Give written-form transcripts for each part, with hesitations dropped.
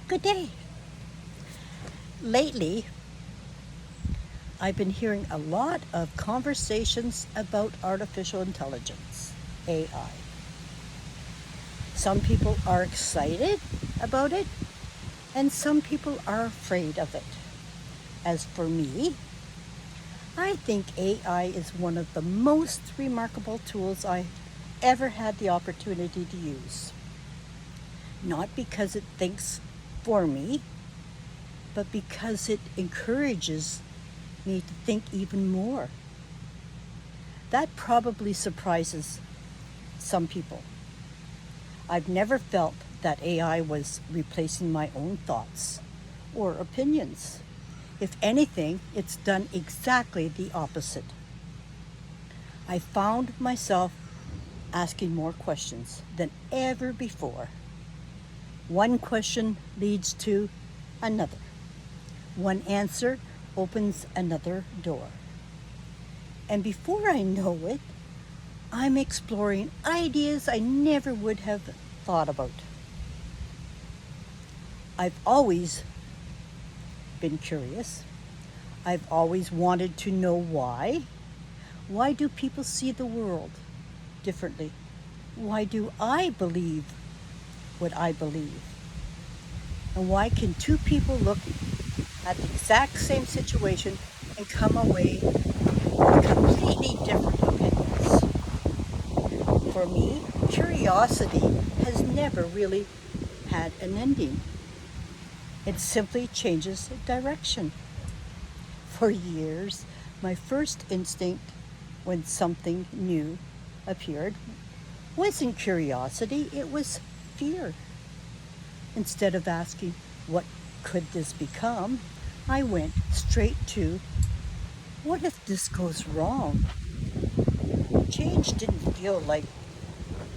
Good day. Lately, I've been hearing a lot of conversations about artificial intelligence, AI. Some people are excited about it, and some people are afraid of it. As for me, I think AI is one of the most remarkable tools I ever had the opportunity to use. Not because it thinks for me, but because it encourages me to think even more. That probably surprises some people. I've never felt that AI was replacing my own thoughts or opinions. If anything, it's done exactly the opposite. I found myself asking more questions than ever before. One question leads to another. One answer opens another door. And before I know it, I'm exploring ideas I never would have thought about. I've always been curious. I've always wanted to know why. Why do people see the world differently? Why do I believe what I believe? And why can two people look at the exact same situation and come away with completely different opinions? For me, curiosity has never really had an ending. It simply changes direction. For years, my first instinct when something new appeared wasn't curiosity, it was fear. Instead of asking, what could this become? I went straight to, what if this goes wrong? Change didn't feel like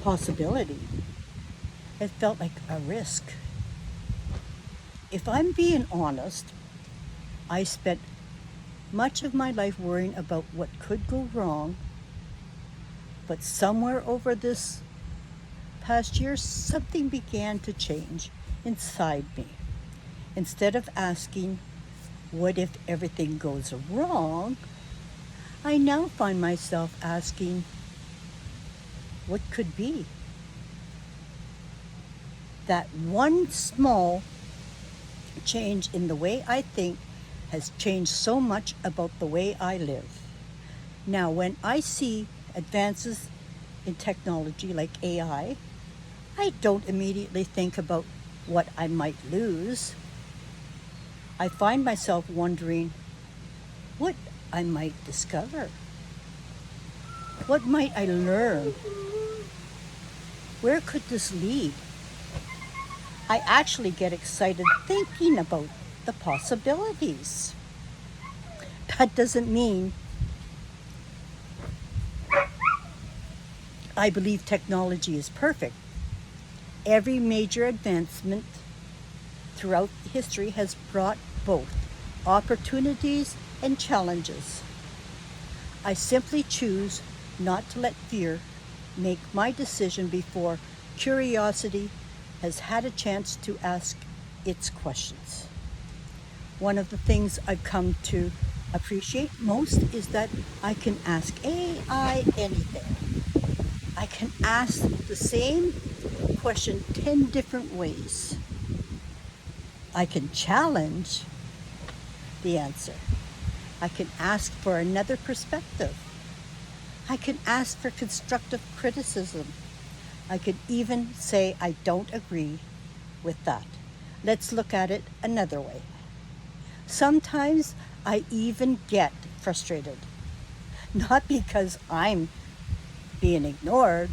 possibility. It felt like a risk. If I'm being honest, I spent much of my life worrying about what could go wrong, but somewhere over this past year, something began to change inside me. Instead of asking, what if everything goes wrong? I now find myself asking, what could be? That one small change in the way I think has changed so much about the way I live. Now, when I see advances in technology like AI, I don't immediately think about what I might lose. I find myself wondering what I might discover. What might I learn? Where could this lead? I actually get excited thinking about the possibilities. That doesn't mean I believe technology is perfect. Every major advancement throughout history has brought both opportunities and challenges. I simply choose not to let fear make my decision before curiosity has had a chance to ask its questions. One of the things I've come to appreciate most is that I can ask AI anything. I can ask the same question 10 different ways. I can challenge the answer. I can ask for another perspective. I can ask for constructive criticism. I could even say I don't agree with that. Let's look at it another way. Sometimes I even get frustrated, not because I'm being ignored,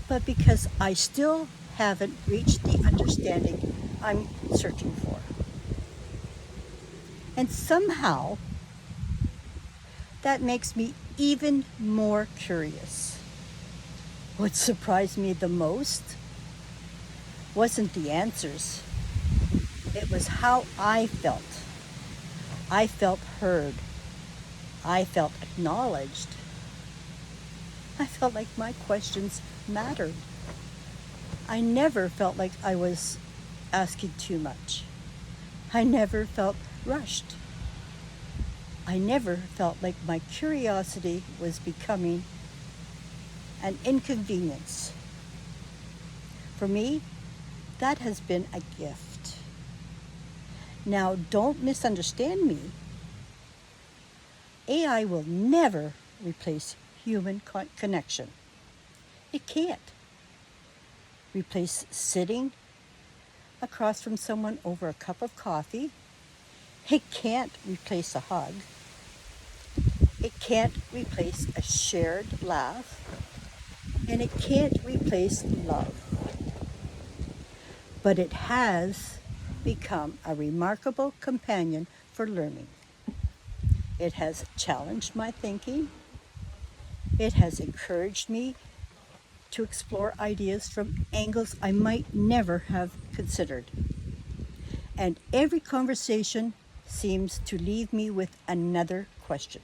but because I still haven't reached the understanding I'm searching for. And somehow, that makes me even more curious. What surprised me the most wasn't the answers, it was how I felt. I felt heard. I felt acknowledged. I felt like my questions mattered. I never felt like I was asking too much. I never felt rushed. I never felt like my curiosity was becoming an inconvenience. For me, that has been a gift. Now, don't misunderstand me. AI will never replace human connection. It can't replace sitting across from someone over a cup of coffee. It can't replace a hug. It can't replace a shared laugh. And it can't replace love. But it has become a remarkable companion for learning. It has challenged my thinking. It has encouraged me to explore ideas from angles I might never have considered. And every conversation seems to leave me with another question.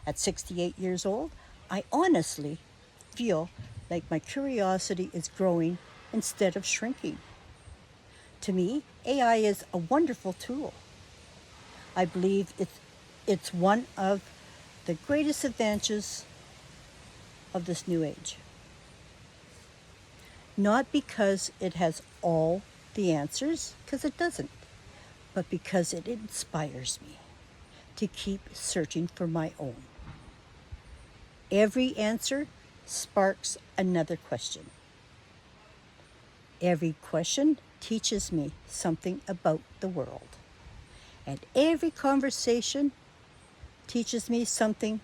At 68 years old, I honestly feel like my curiosity is growing instead of shrinking. To me, AI is a wonderful tool. I believe it's one of the greatest advantages of this new age. Not because it has all the answers, because it doesn't, but because it inspires me to keep searching for my own. Every answer sparks another question. Every question teaches me something about the world. And every conversation teaches me something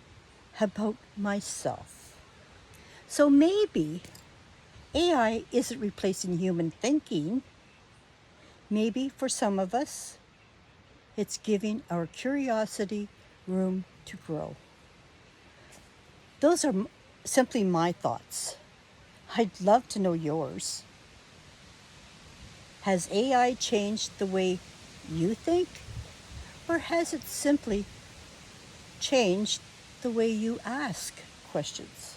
about myself. So maybe AI isn't replacing human thinking. Maybe for some of us, it's giving our curiosity room to grow. Those are simply my thoughts. I'd love to know yours. Has AI changed the way you think? Or has it simply changed the way you ask questions?